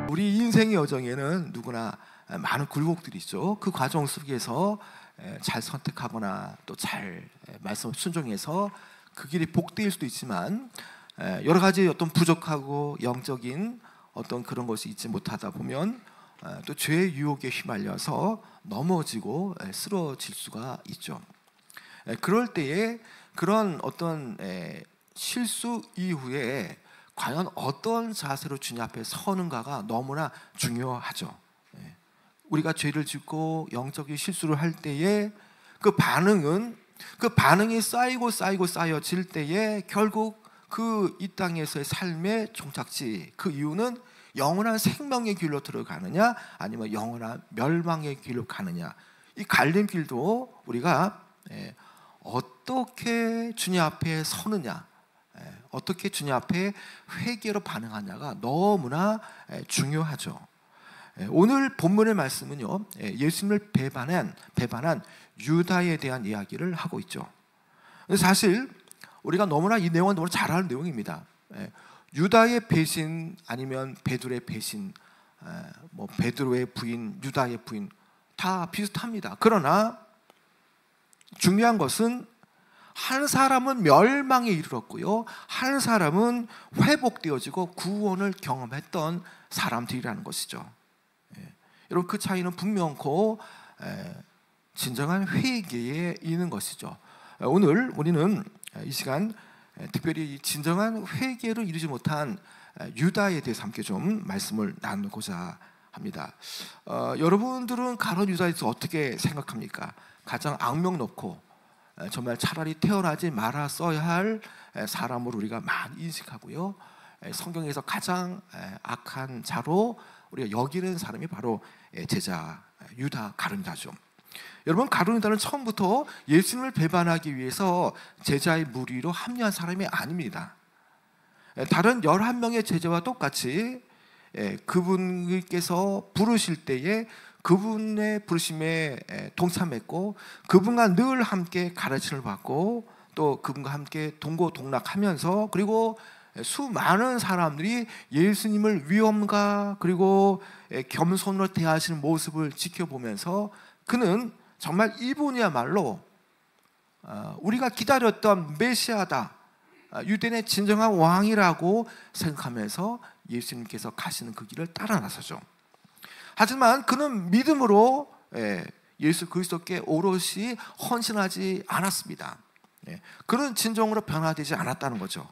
우리 인생의 여정에는 누구나 많은 굴곡들이 있죠. 그 과정 속에서 잘 선택하거나 또 잘 말씀을 순종해서 그 길이 복되일 수도 있지만 여러 가지 어떤 부족하고 영적인 어떤 그런 것이 있지 못하다 보면 또 죄의 유혹에 휘말려서 넘어지고 쓰러질 수가 있죠. 그럴 때에 그런 어떤 실수 이후에 과연 어떤 자세로 주님 앞에 서는가가 너무나 중요하죠. 우리가 죄를 짓고 영적인 실수를 할 때에 그 반응이 쌓여질 때에 결국 그 이 땅에서의 삶의 종착지, 그 이유는 영원한 생명의 길로 들어가느냐 아니면 영원한 멸망의 길로 가느냐, 이 갈림길도 우리가 어떻게 주님 앞에 서느냐, 어떻게 주님 앞에 회개로 반응하냐가 너무나 중요하죠. 오늘 본문의 말씀은요, 예수님을 배반한 유다에 대한 이야기를 하고 있죠. 사실 우리가 너무나 이 내용은 너무 잘 아는 내용입니다. 유다의 배신 아니면 베드로의 배신, 뭐 베드로의 부인, 유다의 부인 다 비슷합니다. 그러나 중요한 것은 한 사람은 멸망에 이르렀고요, 한 사람은 회복되어지고 구원을 경험했던 사람들이라는 것이죠. 여러분, 그 차이는 분명코 진정한 회개에 있는 것이죠. 오늘 우리는 이 시간 특별히 진정한 회개를 이루지 못한 유다에 대해서 함께 좀 말씀을 나누고자 합니다. 여러분들은 가룟 유다에 대해서 어떻게 생각합니까? 가장 악명 높고 정말 차라리 태어나지 말았어야 할 사람으로 우리가 많이 인식하고요, 성경에서 가장 악한 자로 우리가 여기는 사람이 바로 제자 유다 가룟유다죠. 여러분, 가룟유다는 처음부터 예수님을 배반하기 위해서 제자의 무리로 합류한 사람이 아닙니다. 다른 11명의 제자와 똑같이 그분께서 부르실 때에 그분의 부르심에 동참했고 그분과 늘 함께 가르침을 받고 또 그분과 함께 동고동락하면서, 그리고 수많은 사람들이 예수님을 위엄과 그리고 겸손으로 대하시는 모습을 지켜보면서 그는 정말 이분이야말로 우리가 기다렸던 메시아다, 유대인의 진정한 왕이라고 생각하면서 예수님께서 가시는 그 길을 따라 나서죠. 하지만 그는 믿음으로 예수 그리스도께 오롯이 헌신하지 않았습니다. 그는 진정으로 변화되지 않았다는 거죠.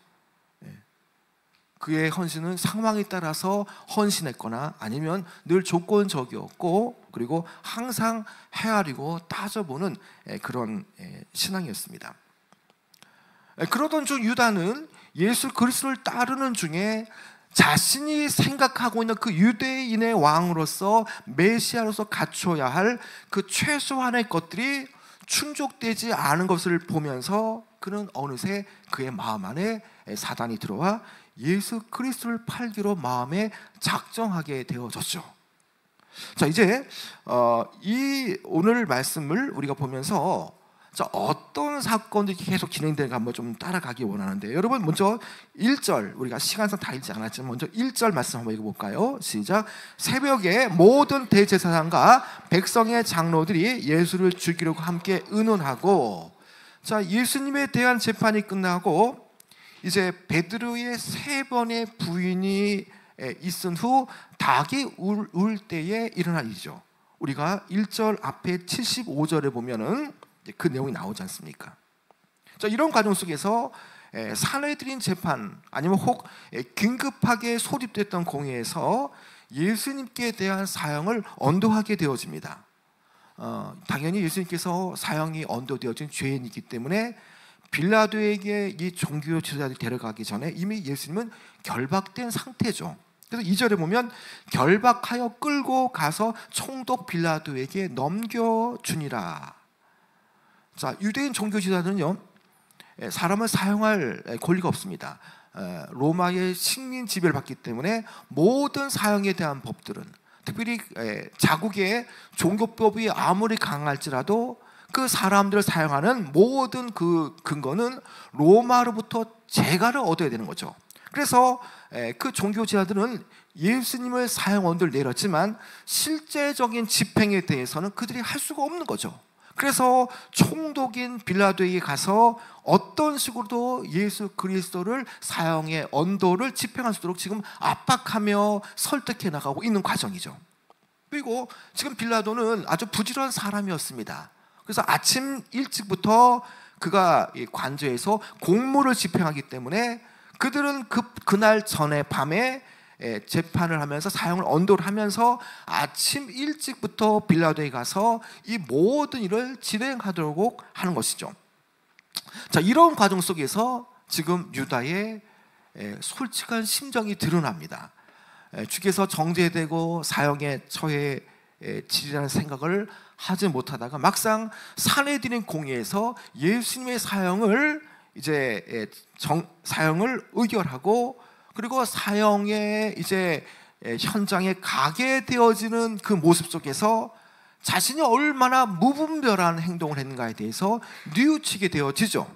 그의 헌신은 상황에 따라서 헌신했거나 아니면 늘 조건적이었고, 그리고 항상 헤아리고 따져보는 그런 신앙이었습니다. 그러던 중 유다는 예수 그리스도를 따르는 중에 자신이 생각하고 있는 그 유대인의 왕으로서 메시아로서 갖춰야 할 그 최소한의 것들이 충족되지 않은 것을 보면서 그는 어느새 그의 마음 안에 사단이 들어와 예수 그리스도를 팔기로 마음에 작정하게 되어졌죠. 자, 이제 이 오늘 말씀을 우리가 보면서 어떤 사건들이 계속 진행되는가 한번 좀 따라가기 원하는데, 여러분 먼저 1절, 우리가 시간상 다 읽지 않았지만 먼저 1절 말씀 한번 읽어볼까요? 시작. 새벽에 모든 대제사장과 백성의 장로들이 예수를 죽이려고 함께 의논하고, 자, 예수님에 대한 재판이 끝나고 이제 베드로의 3번의 부인이 있은 후 닭이 울 때에 일어난 일이죠. 우리가 1절 앞에 75절에 보면은 그 내용이 나오지 않습니까? 자, 이런 과정 속에서 사내들인 재판 아니면 혹 긴급하게 소집됐던 공회에서 예수님께 대한 사형을 언도하게 되어집니다. 당연히 예수님께서 사형이 언도되어진 죄인이기 때문에 빌라도에게 이 종교 지도자들이 데려가기 전에 이미 예수님은 결박된 상태죠. 그래서 2절에 보면 결박하여 끌고 가서 총독 빌라도에게 넘겨주니라. 자, 유대인 종교 지도자들은요, 사람을 사형할 권리가 없습니다. 로마의 식민 지배를 받기 때문에 모든 사형에 대한 법들은, 특별히 자국의 종교법이 아무리 강할지라도 그 사람들을 사용하는 모든 그 근거는 로마로부터 재가를 얻어야 되는 거죠. 그래서 그 종교 지도자들은 예수님을 사형 언도를 내렸지만 실제적인 집행에 대해서는 그들이 할 수가 없는 거죠. 그래서 총독인 빌라도에게 가서 어떤 식으로도 예수 그리스도를 사형의 언도를 집행할 수 있도록 지금 압박하며 설득해 나가고 있는 과정이죠. 그리고 지금 빌라도는 아주 부지런한 사람이었습니다. 그래서 아침 일찍부터 그가 관저에서 공무를 집행하기 때문에 그들은 그날 전에 밤에 재판을 하면서 사형을 언도를 하면서 아침 일찍부터 빌라도에 가서 이 모든 일을 진행하도록 하는 것이죠. 자, 이런 과정 속에서 지금 유다의 솔직한 심정이 드러납니다. 주께서 정죄되고 사형에 처해지리라는 생각을 하지 못하다가 막상 산헤드린 공의에서 예수님의 사형을 사형을 의결하고 그리고 사형의 현장에 가게 되어지는 그 모습 속에서 자신이 얼마나 무분별한 행동을 했는가에 대해서 뉘우치게 되어지죠.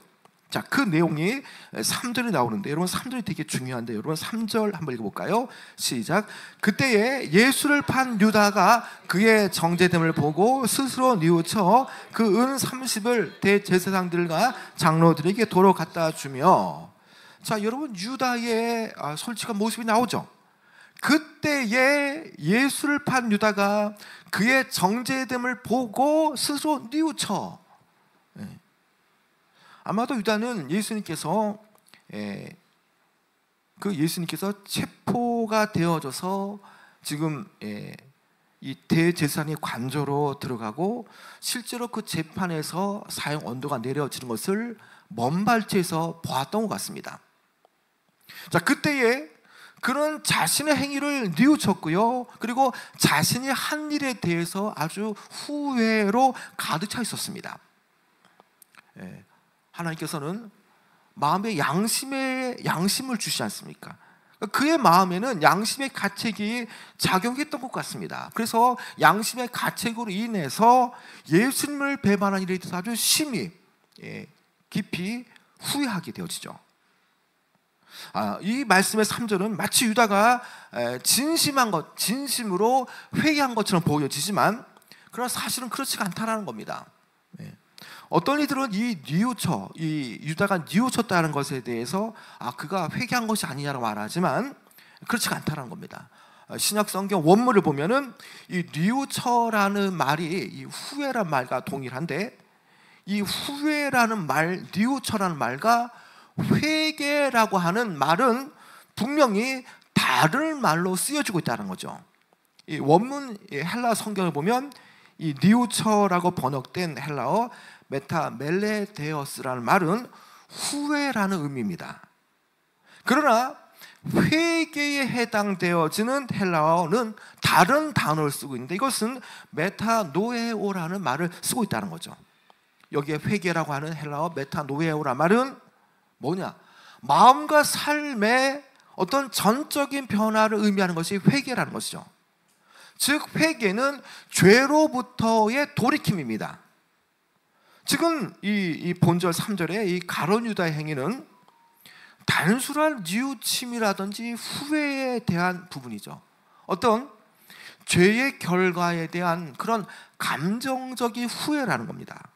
자, 그 내용이 3절에 나오는데 여러분 3절이 되게 중요한데 여러분 3절 한번 읽어볼까요? 시작. 그때에 예수를 판 유다가 그의 정죄됨을 보고 스스로 뉘우쳐 그 은 30을 대제사장들과 장로들에게 도로 갖다 주며. 자, 여러분 유다의 솔직한 모습이 나오죠. 그때에 예수를 판 유다가 그의 정죄됨을 보고 스스로 뉘우쳐. 아마도 유다는 예수님께서 체포가 되어져서 지금 이 대제사장의 관저로 들어가고 실제로 그 재판에서 사형 언도가 내려지는 것을 먼 발치에서 보았던 것 같습니다. 자, 그때에 그런 자신의 행위를 뉘우쳤고요. 그리고 자신이 한 일에 대해서 아주 후회로 가득 차 있었습니다. 하나님께서는 마음에 양심을 주시지 않습니까? 그의 마음에는 양심의 가책이 작용했던 것 같습니다. 그래서 양심의 가책으로 인해서 예수님을 배반한 일에 대해서 아주 심히 깊이 후회하게 되어지죠. 이 말씀의 3절은 마치 유다가 진심으로 회개한 것처럼 보여지지만 그러나 사실은 그렇지가 않다는 겁니다. 어떤 이들은 이 유다가 뉘우쳤다는 것에 대해서 그가 회개한 것이 아니냐고 말하지만 그렇지가 않다는 겁니다. 신약 성경 원문을 보면은 이 뉘우쳐라는 말이 이 후회라는 말과 동일한데 이 후회라는 말, 뉘우쳐라는 말과 회개라고 하는 말은 분명히 다른 말로 쓰여지고 있다는 거죠. 이 원문 헬라 성경을 보면 이 뉘우쳐라고 번역된 헬라어 메타멜레데어스라는 말은 후회라는 의미입니다. 그러나 회개에 해당되어지는 헬라어는 다른 단어를 쓰고 있는데 이것은 메타노에오라는 말을 쓰고 있다는 거죠. 여기에 회개라고 하는 헬라어 메타노에오라는 말은 뭐냐? 마음과 삶의 어떤 전적인 변화를 의미하는 것이 회개라는 것이죠. 즉 회개는 죄로부터의 돌이킴입니다. 지금 이 본절 3절의 이 가룟 유다의 행위는 단순한 뉘우침이라든지 후회에 대한 부분이죠. 어떤 죄의 결과에 대한 그런 감정적인 후회라는 겁니다.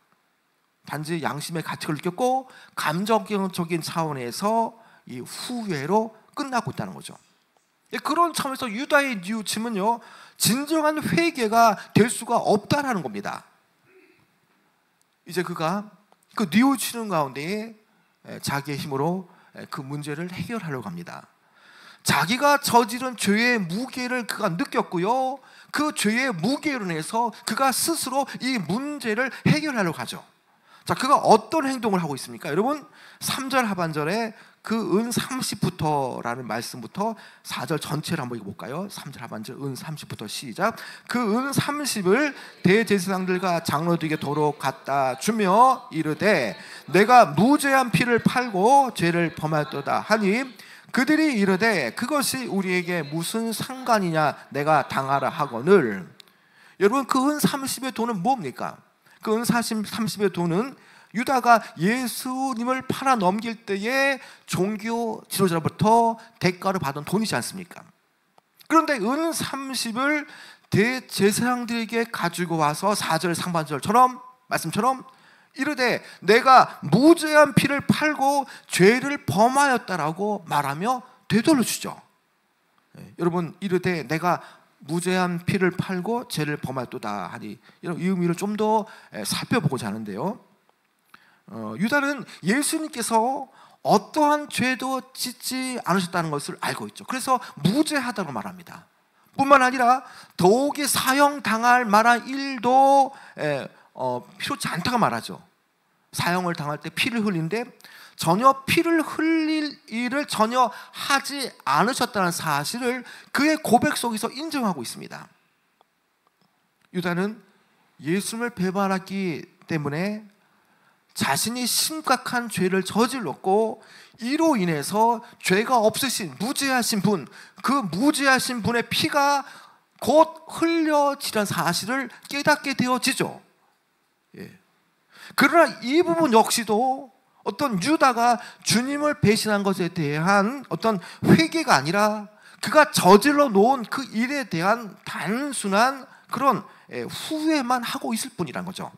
단지 양심의 가책을 느꼈고 감정적인 차원에서 이 후회로 끝나고 있다는 거죠. 그런 차원에서 유다의 뉘우침은요 진정한 회개가 될 수가 없다라는 겁니다. 이제 그가 그 뉘우치는 가운데에 자기의 힘으로 그 문제를 해결하려고 합니다. 자기가 저지른 죄의 무게를 그가 느꼈고요. 그 죄의 무게로 인해서 그가 스스로 이 문제를 해결하려고 하죠. 자, 그가 어떤 행동을 하고 있습니까? 여러분 3절 하반절에 그 은 30부터라는 말씀부터 4절 전체를 한번 읽어볼까요? 3절 하반절 은 30부터 시작. 그 은 30을 대제사장들과 장로들에게 도로 갖다 주며 이르되 내가 무죄한 피를 팔고 죄를 범하였도다 하니 그들이 이르되 그것이 우리에게 무슨 상관이냐 내가 당하라 하거늘. 여러분 그 은 30의 돈은 뭡니까? 그 은 30의 돈은 유다가 예수님을 팔아 넘길 때에 종교 지도자로부터 대가를 받은 돈이지 않습니까? 그런데 은 30을 대제사장들에게 가지고 와서 4절 상반절처럼 말씀처럼 이르되 내가 무죄한 피를 팔고 죄를 범하였다라고 말하며 되돌려 주죠. 여러분, 이르되 내가 무죄한 피를 팔고 죄를 범하였도다 하니 이런 의미를 좀 더 살펴보고자 하는데요, 유다는 예수님께서 어떠한 죄도 짓지 않으셨다는 것을 알고 있죠. 그래서 무죄하다고 말합니다. 뿐만 아니라 더욱이 사형당할 만한 일도 필요치 않다고 말하죠. 사형을 당할 때 피를 흘리는데 전혀 피를 흘릴 일을 전혀 하지 않으셨다는 사실을 그의 고백 속에서 인정하고 있습니다. 유다는 예수님을 배반했기 때문에 자신이 심각한 죄를 저질렀고 이로 인해서 죄가 없으신 무죄하신 분, 그 무죄하신 분의 피가 곧 흘려지는 사실을 깨닫게 되어지죠. 그러나 이 부분 역시도 어떤 유다가 주님을 배신한 것에 대한 어떤 회개가 아니라 그가 저질러 놓은 그 일에 대한 단순한 그런 후회만 하고 있을 뿐이란 거죠.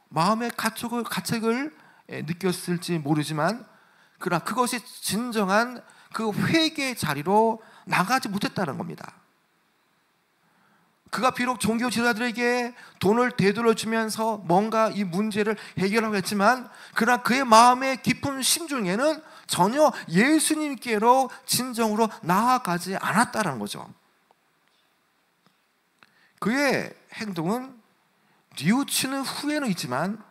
마음의 가책을 느꼈을지 모르지만 그러나 그것이 진정한 그 회개의 자리로 나가지 못했다는 겁니다. 그가 비록 종교 지도자들에게 돈을 되돌려주면서 뭔가 이 문제를 해결하고 했지만 그러나 그의 마음의 깊은 심중에는 전혀 예수님께로 진정으로 나아가지 않았다는 거죠. 그의 행동은 뉘우치는 후회는 있지만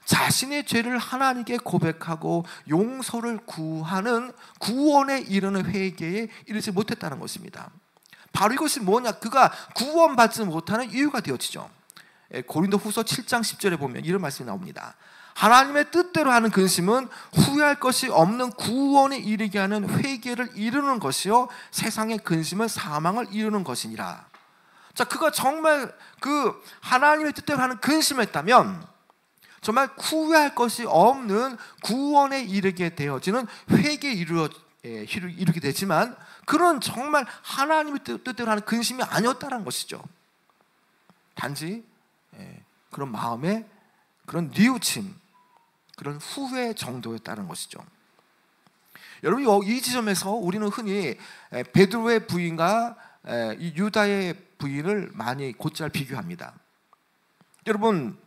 자신의 죄를 하나님께 고백하고 용서를 구하는 구원에 이르는 회개에 이르지 못했다는 것입니다. 바로 이것이 뭐냐? 그가 구원받지 못하는 이유가 되어지죠. 고린도후서 7장 10절에 보면 이런 말씀이 나옵니다. 하나님의 뜻대로 하는 근심은 후회할 것이 없는 구원에 이르게 하는 회개를 이루는 것이요 세상의 근심은 사망을 이루는 것이니라. 자, 그가 정말 그 하나님의 뜻대로 하는 근심했다면 정말 후회할 것이 없는 구원에 이르게 되어지는 회개에 이르게 되지만 그런 정말 하나님의 뜻대로 하는 근심이 아니었다는 것이죠. 단지 그런 마음의 그런 뉘우침, 그런 후회 정도였다는 것이죠. 여러분, 이 지점에서 우리는 흔히 베드로의 부인과 이 유다의 부인을 많이 곧잘 비교합니다. 여러분,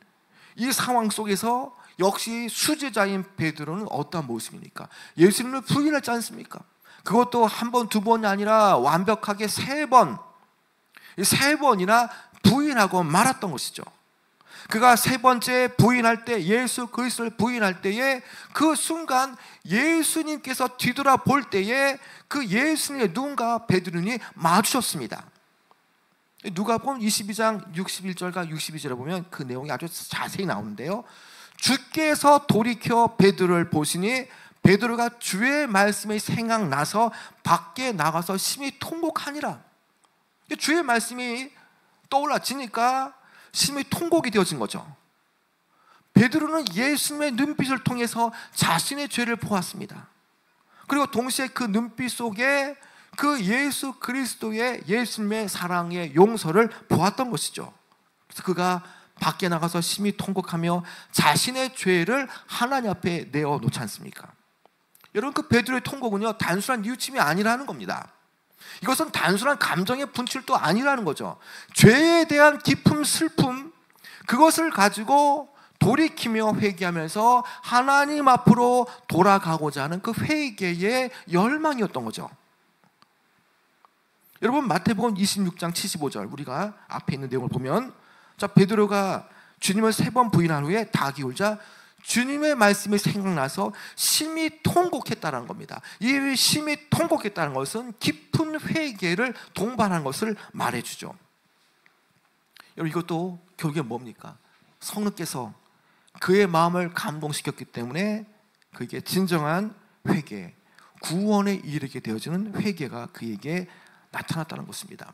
이 상황 속에서 역시 수제자인 베드로는 어떠한 모습입니까? 예수님을 부인했지 않습니까? 그것도 한 번, 두 번이 아니라 완벽하게 세 번이나 부인하고 말았던 것이죠. 그가 세 번째 부인할 때, 예수 그리스도를 부인할 때에 그 순간 예수님께서 뒤돌아볼 때에 그 예수님의 눈과 베드로는 마주쳤습니다. 누가복음 22장 61절과 62절에 보면 그 내용이 아주 자세히 나오는데요, 주께서 돌이켜 베드로를 보시니 베드로가 주의 말씀이 생각나서 밖에 나가서 심히 통곡하니라. 주의 말씀이 떠올라지니까 심히 통곡이 되어진 거죠. 베드로는 예수님의 눈빛을 통해서 자신의 죄를 보았습니다. 그리고 동시에 그 눈빛 속에 그 예수 그리스도의 예수님의 사랑의 용서를 보았던 것이죠. 그래서 그가 밖에 나가서 심히 통곡하며 자신의 죄를 하나님 앞에 내어놓지 않습니까? 여러분, 그 베드로의 통곡은요 단순한 뉘우침이 아니라는 겁니다. 이것은 단순한 감정의 분출도 아니라는 거죠. 죄에 대한 깊은 슬픔, 그것을 가지고 돌이키며 회개하면서 하나님 앞으로 돌아가고자 하는 그 회개의 열망이었던 거죠. 여러분, 마태복음 26장 75절 우리가 앞에 있는 내용을 보면, 자, 베드로가 주님을 3번 부인한 후에 닭이 울자 주님의 말씀이 생각나서 심히 통곡했다는 겁니다. 이 심히 통곡했다는 것은 깊은 회개를 동반한 것을 말해주죠. 여러분, 이것도 결국에 뭡니까? 성령께서 그의 마음을 감동시켰기 때문에 그에게 진정한 회개, 구원에 이르게 되어지는 회개가 그에게 나타났다는 것입니다.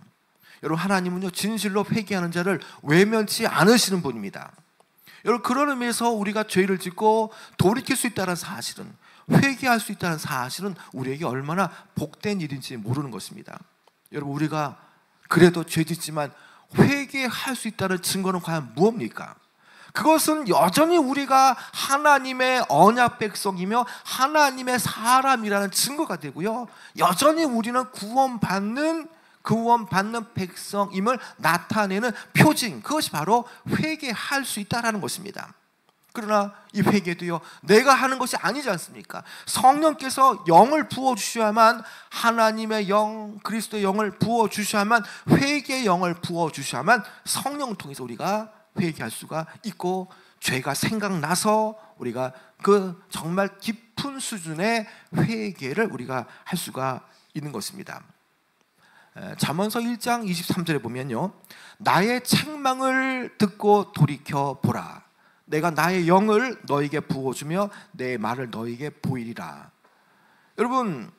여러분, 하나님은요 진실로 회개하는 자를 외면치 않으시는 분입니다. 여러분, 그런 의미에서 우리가 죄를 짓고 돌이킬 수 있다는 사실은, 회개할 수 있다는 사실은 우리에게 얼마나 복된 일인지 모르는 것입니다. 여러분, 우리가 그래도 죄 짓지만 회개할 수 있다는 증거는 과연 무엇입니까? 그것은 여전히 우리가 하나님의 언약 백성이며 하나님의 사람이라는 증거가 되고요, 여전히 우리는 구원받는 백성임을 나타내는 표징, 그것이 바로 회개할 수 있다는 것입니다. 그러나 이 회개도요, 내가 하는 것이 아니지 않습니까? 성령께서 영을 부어주셔야만, 하나님의 영, 그리스도의 영을 부어주셔야만, 회개의 영을 부어주셔야만 성령을 통해서 우리가 회개할 수가 있고, 죄가 생각나서 우리가 그 정말 깊은 수준의 회개를 우리가 할 수가 있는 것입니다. 잠언서 1장 23절에 보면요, 나의 책망을 듣고 돌이켜 보라. 내가 나의 영을 너에게 부어주며 내 말을 너에게 보이리라. 여러분,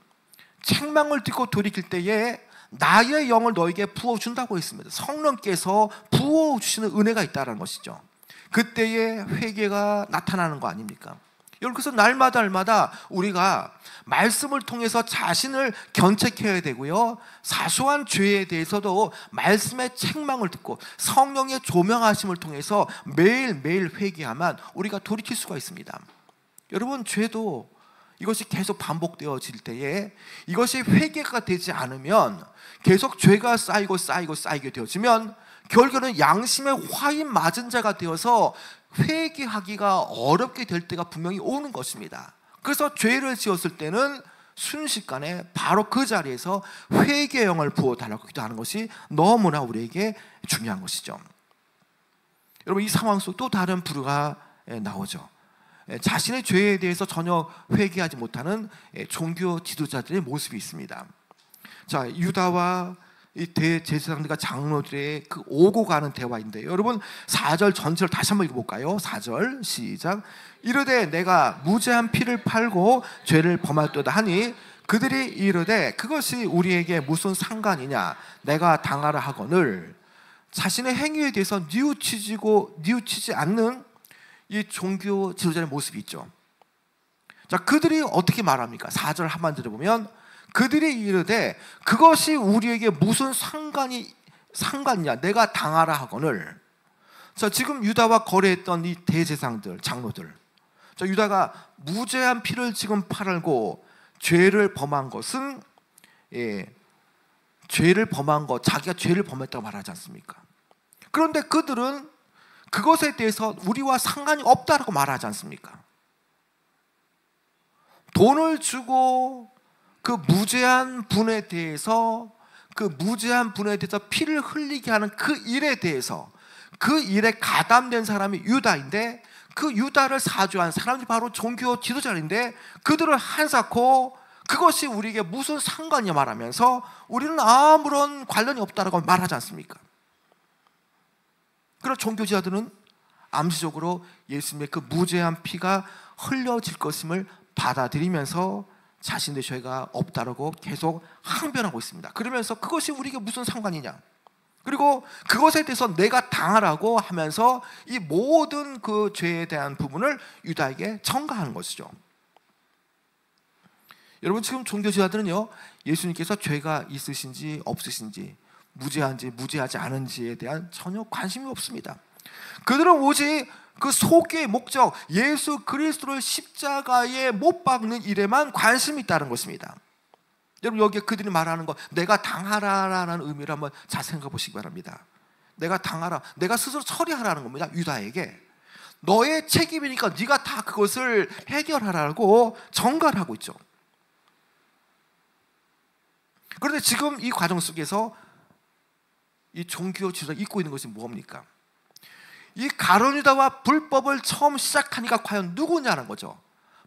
책망을 듣고 돌이킬 때에 나의 영을 너에게 부어준다고 했습니다. 성령께서 부어주시는 은혜가 있다는 것이죠. 그때에 회개가 나타나는 거 아닙니까? 여러분, 그래서 날마다 우리가 말씀을 통해서 자신을 견책해야 되고요, 사소한 죄에 대해서도 말씀의 책망을 듣고 성령의 조명하심을 통해서 매일매일 회개하면 우리가 돌이킬 수가 있습니다. 여러분, 죄도 이것이 계속 반복되어질 때에 이것이 회개가 되지 않으면 계속 죄가 쌓이게 되어지면 결국은 양심의 화인 맞은 자가 되어서 회개하기가 어렵게 될 때가 분명히 오는 것입니다. 그래서 죄를 지었을 때는 순식간에 바로 그 자리에서 회개의 영을 부어달라고 기도하는 것이 너무나 우리에게 중요한 것이죠. 여러분, 이 상황 속 또 다른 부류가 나오죠. 자신의 죄에 대해서 전혀 회개하지 못하는 종교 지도자들의 모습이 있습니다. 자, 유다와 이 대제사장들과 장로들의 그 오고 가는 대화인데요, 여러분 4절 전체를 다시 한번 읽어볼까요? 4절 시작. 이르되 내가 무죄한 피를 팔고 죄를 범하였도다 하니 그들이 이르되 그것이 우리에게 무슨 상관이냐, 내가 당하라 하거늘. 자신의 행위에 대해서 뉘우치지 않는 이 종교 지도자의 모습이 있죠. 자, 그들이 어떻게 말합니까? 4절 하반절에 보면 그들이 이르되 그것이 우리에게 무슨 상관이냐, 내가 당하라 하거늘. 자, 지금 유다와 거래했던 이 대제사장들, 장로들, 자, 유다가 무죄한 피를 지금 팔고 죄를 범한 것은 죄를 범한 것, 자기가 죄를 범했다고 말하지 않습니까? 그런데 그들은 그것에 대해서 우리와 상관이 없다라고 말하지 않습니까? 돈을 주고 그 무죄한 분에 대해서 피를 흘리게 하는 그 일에 대해서, 그 일에 가담된 사람이 유다인데, 그 유다를 사주한 사람이 바로 종교 지도자인데, 그들을 한사코 그것이 우리에게 무슨 상관이냐 말하면서 우리는 아무런 관련이 없다라고 말하지 않습니까? 그런 종교 지도자들은 암시적으로 예수님의 그 무죄한 피가 흘려질 것임을 받아들이면서 자신의 죄가 없다라고 계속 항변하고 있습니다. 그러면서 그것이 우리에게 무슨 상관이냐, 그리고 그것에 대해서 내가 당하라고 하면서 이 모든 그 죄에 대한 부분을 유다에게 전가하는 것이죠. 여러분, 지금 종교지도자들은요, 예수님께서 죄가 있으신지 없으신지, 무죄한지 무죄하지 않은지에 대한 전혀 관심이 없습니다. 그들은 오직 그 소교의 목적, 예수 그리스도를 십자가에 못 박는 일에만 관심이 있다는 것입니다. 여러분, 여기에 그들이 말하는 것, 내가 당하라라는 의미를 한번 잘 생각해 보시기 바랍니다. 내가 당하라, 내가 스스로 처리하라는 겁니다. 유다에게 너의 책임이니까 네가 다 그것을 해결하라고 전가를 하고 있죠. 그런데 지금 이 과정 속에서 이 종교 지도자가 잊고 있는 것이 뭡니까? 이 가룟 유다와 불법을 처음 시작하니까 과연 누구냐는 거죠.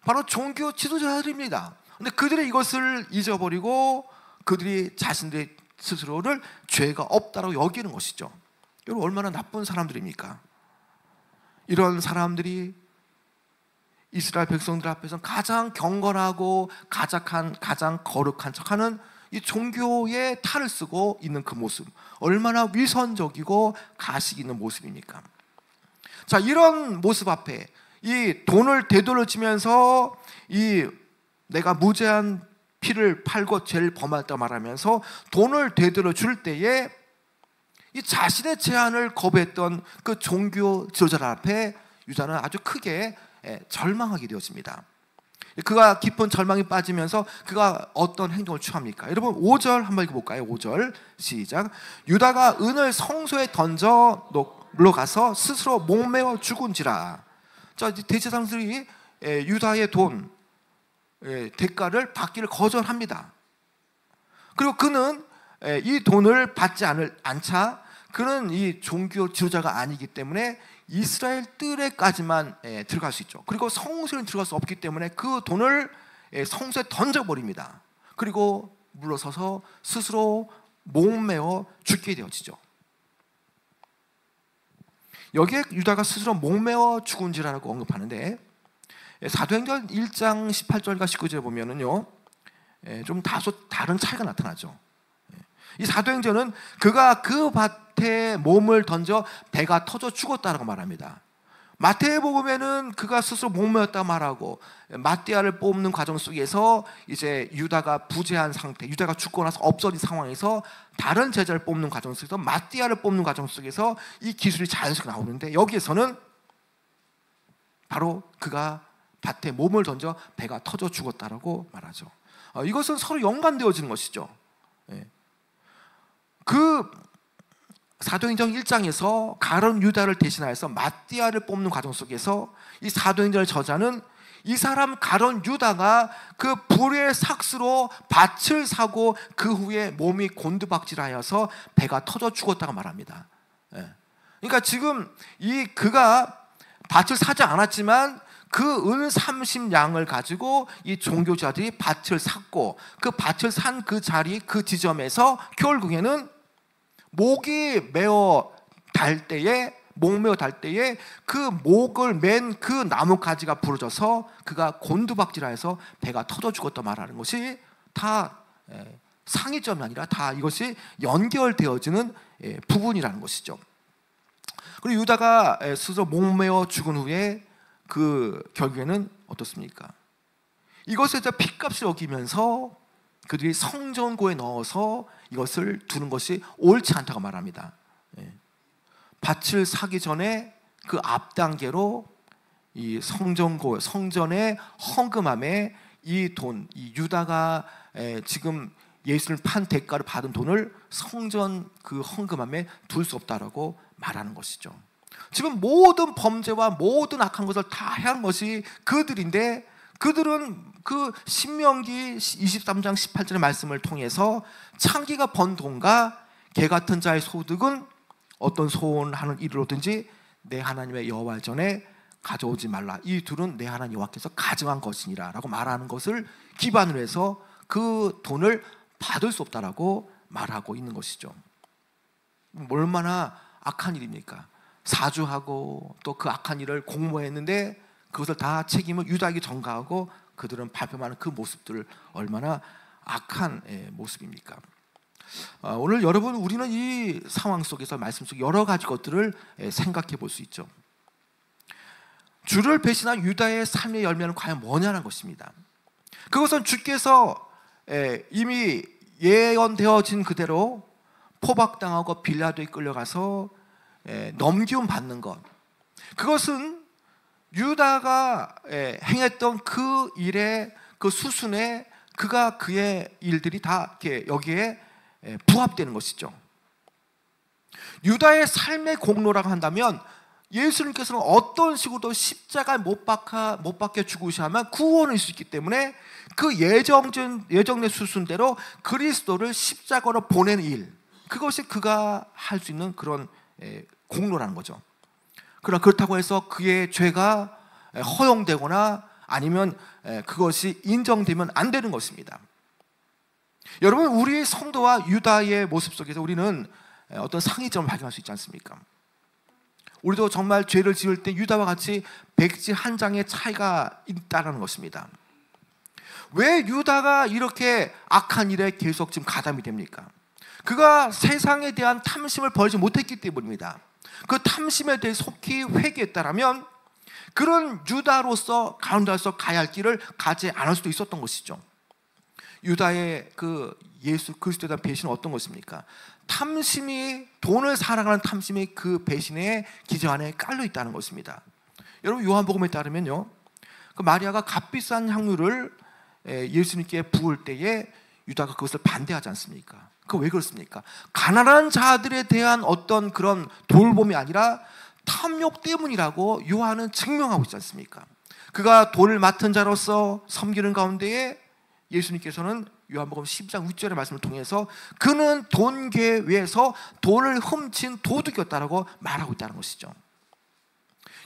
바로 종교 지도자들입니다. 근데 그들이 이것을 잊어버리고 그들이 자신들의 스스로를 죄가 없다고 여기는 것이죠. 여러분, 얼마나 나쁜 사람들입니까? 이런 사람들이 이스라엘 백성들 앞에서 가장 경건하고 가장 거룩한 척하는 이 종교의 탈을 쓰고 있는 그 모습, 얼마나 위선적이고 가식 있는 모습입니까? 자, 이런 모습 앞에 이 돈을 되돌려주면서 이 내가 무죄한 피를 팔고 죄를 범했다 말하면서 돈을 되돌려 줄 때에 이 자신의 제안을 거부했던 그 종교 지도자들 앞에 유다는 아주 크게 절망하게 되었습니다. 그가 깊은 절망에 빠지면서 그가 어떤 행동을 취합니까? 여러분 5절 한번 읽어볼까요? 5절 시작. 유다가 은을 성소에 던져 물러가서 스스로 목매어 죽은지라. 자, 대제사장들이 유다의 돈 대가를 받기를 거절합니다. 그리고 그는 이 돈을 받지 않자 그는 이 종교 지도자가 아니기 때문에 이스라엘 뜰에까지만 들어갈 수 있죠. 그리고 성소에 들어갈 수 없기 때문에 그 돈을 성소에 던져버립니다. 그리고 물러서서 스스로 목매어 죽게 되어지죠. 여기에 유다가 스스로 목매어 죽은지라고 언급하는데 사도행전 1장 18절과 19절에 보면은요, 좀 다소 다른 차이가 나타나죠. 이 사도행전은 그가 그 밭에 몸을 던져 배가 터져 죽었다라고 말합니다. 마태복음에는 그가 스스로 목매었다 말하고 마띠아를 뽑는 과정 속에서 이제 유다가 부재한 상태, 유다가 죽고 나서 없어진 상황에서 다른 제자를 뽑는 과정 속에서 마띠아를 뽑는 과정 속에서 이 기술이 자연스럽게 나오는데 여기에서는 바로 그가 밭에 몸을 던져 배가 터져 죽었다라고 말하죠. 이것은 서로 연관되어지는 것이죠. 그 사도행전 1장에서 가룟 유다를 대신하여서 마띠아를 뽑는 과정 속에서 이 사도행전의 저자는 이 사람 가룟 유다가 그 불의 삭스로 밭을 사고 그 후에 몸이 곤두박질하여서 배가 터져 죽었다고 말합니다. 그러니까 지금 그가 밭을 사지 않았지만 그 은 30냥을 가지고 이 종교자들이 밭을 샀고 그 밭을 산 그 자리 그 지점에서 결국에는 목이 메어 달 때에 그 목을 맨 그 나뭇가지가 부러져서 그가 곤두박질하여서 배가 터져 죽었다 말하는 것이 다 상이점이 아니라 다 이것이 연결되어지는 부분이라는 것이죠. 그리고 유다가 스스로 목매어 죽은 후에 그 결국에는 어떻습니까? 이것을 핏값을 여기면서 그들이 성전고에 넣어서 이것을 두는 것이 옳지 않다고 말합니다. 밭을 사기 전에 그 앞 단계로 이 성전고, 성전의 헌금함에 이 돈, 이 유다가 지금 예수를 판 대가를 받은 돈을 성전 그 헌금함에 둘 수 없다라고 말하는 것이죠. 지금 모든 범죄와 모든 악한 것을 다 해한 것이 그들인데 그들은 그 신명기 23장 18절의 말씀을 통해서 창기가 번 돈과 개 같은 자의 소득은 어떤 소원하는 일로든지 내 하나님의 여호와 전에 가져오지 말라. 이 둘은 내 하나님 여호와께서 가증한 것이니라 라고 말하는 것을 기반으로 해서 그 돈을 받을 수 없다라고 말하고 있는 것이죠. 얼마나 악한 일입니까? 사주하고 또 그 악한 일을 공모했는데 그것을 다 책임을 유다에게 전가하고 그들은 발표하는 그 모습들을 얼마나 악한 모습입니까? 오늘 여러분 우리는 이 상황 속에서 말씀 속 여러 가지 것들을 생각해 볼 수 있죠. 주를 배신한 유다의 삶의 열매는 과연 뭐냐는 것입니다. 그것은 주께서 이미 예언되어진 그대로 포박당하고 빌라도에 끌려가서 넘기움 받는 것, 그것은 유다가 행했던 그 일의 그 수순에 그의 일들이 다 이렇게 여기에 부합되는 것이죠. 유다의 삶의 공로라고 한다면 예수님께서는 어떤 식으로도 십자가에 못 박혀 죽으셔야만 구원을 수 있기 때문에 그 예정된 수순대로 그리스도를 십자가로 보내는 일, 그것이 그가 할 수 있는 그런 공로라는 거죠. 그러나 그렇다고 해서 그의 죄가 허용되거나 아니면 그것이 인정되면 안 되는 것입니다. 여러분, 우리 성도와 유다의 모습 속에서 우리는 어떤 상이점을 발견할 수 있지 않습니까? 우리도 정말 죄를 지을 때 유다와 같이 백지 한 장의 차이가 있다는 것입니다. 왜 유다가 이렇게 악한 일에 계속 지금 가담이 됩니까? 그가 세상에 대한 탐심을 버리지 못했기 때문입니다. 그 탐심에 대해 속히 회개했다라면 그런 유다로서 가운데서 가야 할 길을 가지 않을 수도 있었던 것이죠. 유다의 그 예수 그리스도에 대한 배신은 어떤 것입니까? 탐심이, 돈을 사랑하는 탐심이 그 배신의 기저 안에 깔려 있다는 것입니다. 여러분, 요한복음에 따르면요, 그 마리아가 값비싼 향유를 예수님께 부을 때에 유다가 그것을 반대하지 않습니까? 그 왜 그렇습니까? 가난한 자들에 대한 어떤 그런 돌봄이 아니라 탐욕 때문이라고 요한은 증명하고 있지 않습니까? 그가 돈을 맡은 자로서 섬기는 가운데에 예수님께서는 요한복음 12장 6절의 말씀을 통해서 그는 돈궤에서 돈을 훔친 도둑이었다라고 말하고 있다는 것이죠.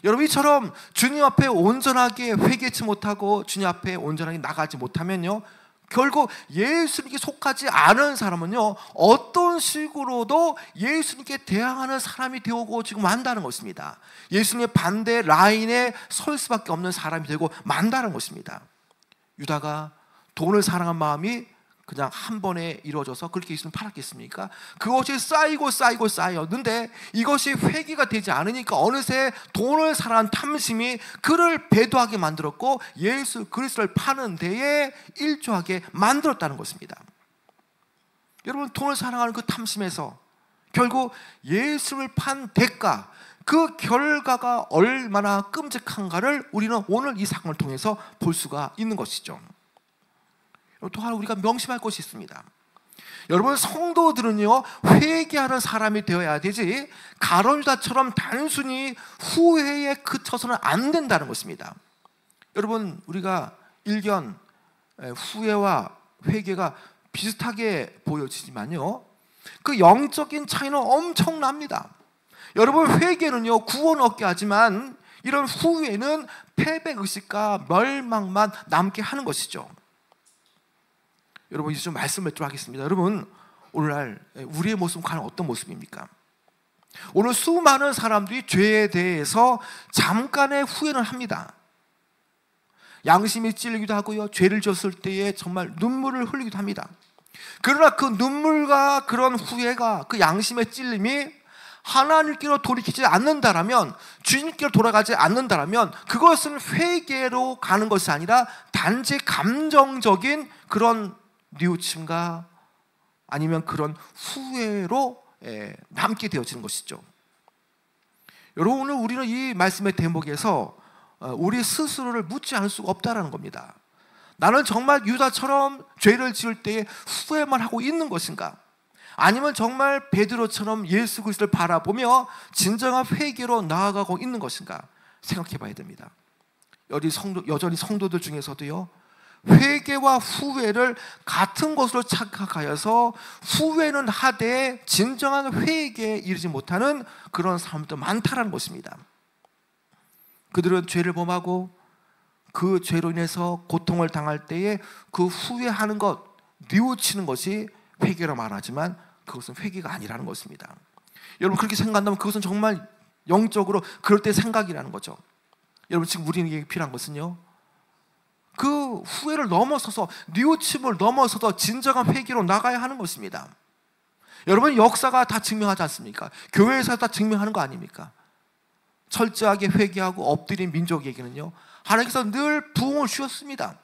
여러분, 이처럼 주님 앞에 온전하게 회개치 못하고 주님 앞에 온전하게 나가지 못하면요, 결국 예수님께 속하지 않은 사람은요, 어떤 식으로도 예수님께 대항하는 사람이 되고 지금 만다는 것입니다. 예수님의 반대 라인에 설 수밖에 없는 사람이 되고 만다는 것입니다. 유다가 돈을 사랑한 마음이 그냥 한 번에 이루어져서 그렇게 예수님 팔았겠습니까? 그것이 쌓였는데 이것이 회개가 되지 않으니까 어느새 돈을 사랑한 탐심이 그를 배도하게 만들었고 예수 그리스도를 파는 데에 일조하게 만들었다는 것입니다. 여러분, 돈을 사랑하는 그 탐심에서 결국 예수를 판 대가, 그 결과가 얼마나 끔찍한가를 우리는 오늘 이 사건을 통해서 볼 수가 있는 것이죠. 또 하나 우리가 명심할 것이 있습니다. 여러분, 성도들은요, 회개하는 사람이 되어야 되지 가룟 유다처럼 단순히 후회에 그쳐서는 안 된다는 것입니다. 여러분, 우리가 일견 후회와 회개가 비슷하게 보여지지만요, 그 영적인 차이는 엄청납니다. 여러분, 회개는요 구원을 얻게 하지만 이런 후회는 패배의식과 멸망만 남게 하는 것이죠. 여러분, 이제 좀 말씀을 좀 하겠습니다. 여러분, 오늘날 우리의 모습은 과연 어떤 모습입니까? 오늘 수많은 사람들이 죄에 대해서 잠깐의 후회는 합니다. 양심이 찔리기도 하고요, 죄를 지었을 때에 정말 눈물을 흘리기도 합니다. 그러나 그 눈물과 그런 후회가, 그 양심의 찔림이 하나님께로 돌이키지 않는다라면, 주님께로 돌아가지 않는다라면 그것은 회개로 가는 것이 아니라 단지 감정적인 그런 뉘우침과 아니면 그런 후회로 남게 되어지는 것이죠. 여러분, 오늘 우리는 이 말씀의 대목에서 우리 스스로를 묻지 않을 수가 없다는 겁니다. 나는 정말 유다처럼 죄를 지을 때에 후회만 하고 있는 것인가? 아니면 정말 베드로처럼 예수 그리스도를 바라보며 진정한 회개로 나아가고 있는 것인가 생각해 봐야 됩니다. 여전히 성도들 중에서도요, 회개와 후회를 같은 것으로 착각하여서 후회는 하되 진정한 회개에 이르지 못하는 그런 사람도 많다는 것입니다. 그들은 죄를 범하고 그 죄로 인해서 고통을 당할 때에 그 후회하는 것, 뉘우치는 것이 회개로 말하지만 그것은 회개가 아니라는 것입니다. 여러분, 그렇게 생각한다면 그것은 정말 영적으로 그럴 때 생각이라는 거죠. 여러분, 지금 우리에게 필요한 것은요, 그 후회를 넘어서서, 뉘우침을 넘어서서 진정한 회개로 나가야 하는 것입니다. 여러분, 역사가 다 증명하지 않습니까? 교회에서 다 증명하는 거 아닙니까? 철저하게 회개하고 엎드린 민족에게는요, 하나님께서 늘 부흥을 주셨습니다.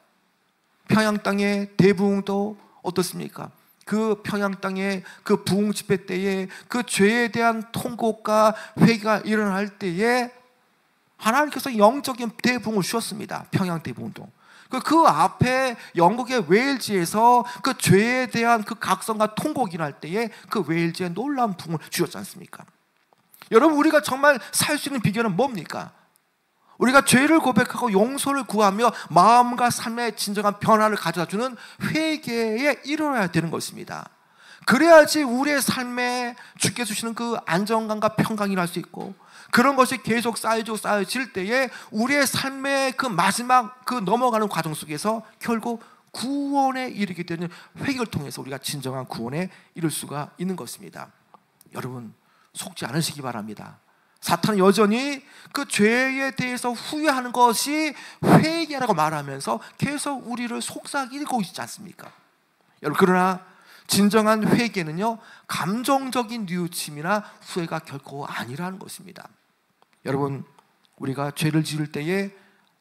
평양 땅의 대부흥도 어떻습니까? 그 평양 땅의 그 부흥 집회 때에 그 죄에 대한 통곡과 회개가 일어날 때에 하나님께서 영적인 대부흥을 주셨습니다. 평양 대부흥도. 그 앞에 영국의 웨일즈에서 그 죄에 대한 그 각성과 통곡이 날 때에 그 웨일즈에 놀라운 부흥을 주셨지 않습니까? 여러분, 우리가 정말 살 수 있는 비결은 뭡니까? 우리가 죄를 고백하고 용서를 구하며 마음과 삶의 진정한 변화를 가져다주는 회개에 이르러야 되는 것입니다. 그래야지 우리의 삶에 주께 주시는 그 안정감과 평강이 날 수 있고, 그런 것이 계속 쌓여질 때에 우리의 삶의 그 마지막 그 넘어가는 과정 속에서 결국 구원에 이르게 되는 회개를 통해서 우리가 진정한 구원에 이룰 수가 있는 것입니다. 여러분, 속지 않으시기 바랍니다. 사탄은 여전히 그 죄에 대해서 후회하는 것이 회개라고 말하면서 계속 우리를 속삭이고 있지 않습니까? 여러분, 그러나 진정한 회개는요, 감정적인 뉘우침이나 후회가 결코 아니라는 것입니다. 여러분, 우리가 죄를 지을 때에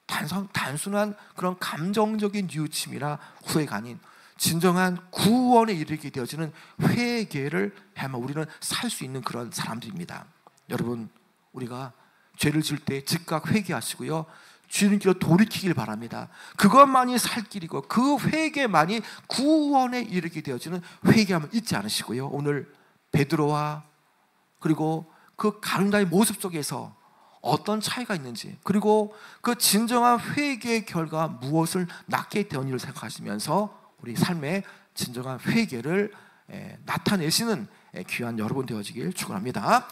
단순한 그런 감정적인 뉘우침이나 후회가 아닌 진정한 구원에 이르게 되어지는 회개를 해야만 우리는 살 수 있는 그런 사람들입니다. 여러분, 우리가 죄를 지을 때 즉각 회개하시고요, 주님께로 돌이키길 바랍니다. 그것만이 살 길이고 그 회개만이 구원에 이르게 되어지는 회개함을 잊지 않으시고요, 오늘 베드로와 그리고 그 가룟나의 모습 속에서 어떤 차이가 있는지, 그리고 그 진정한 회개의 결과 무엇을 낳게 되었는지를 생각하시면서 우리 삶의 진정한 회개를 나타내시는 귀한 여러분 되어지길 축원합니다.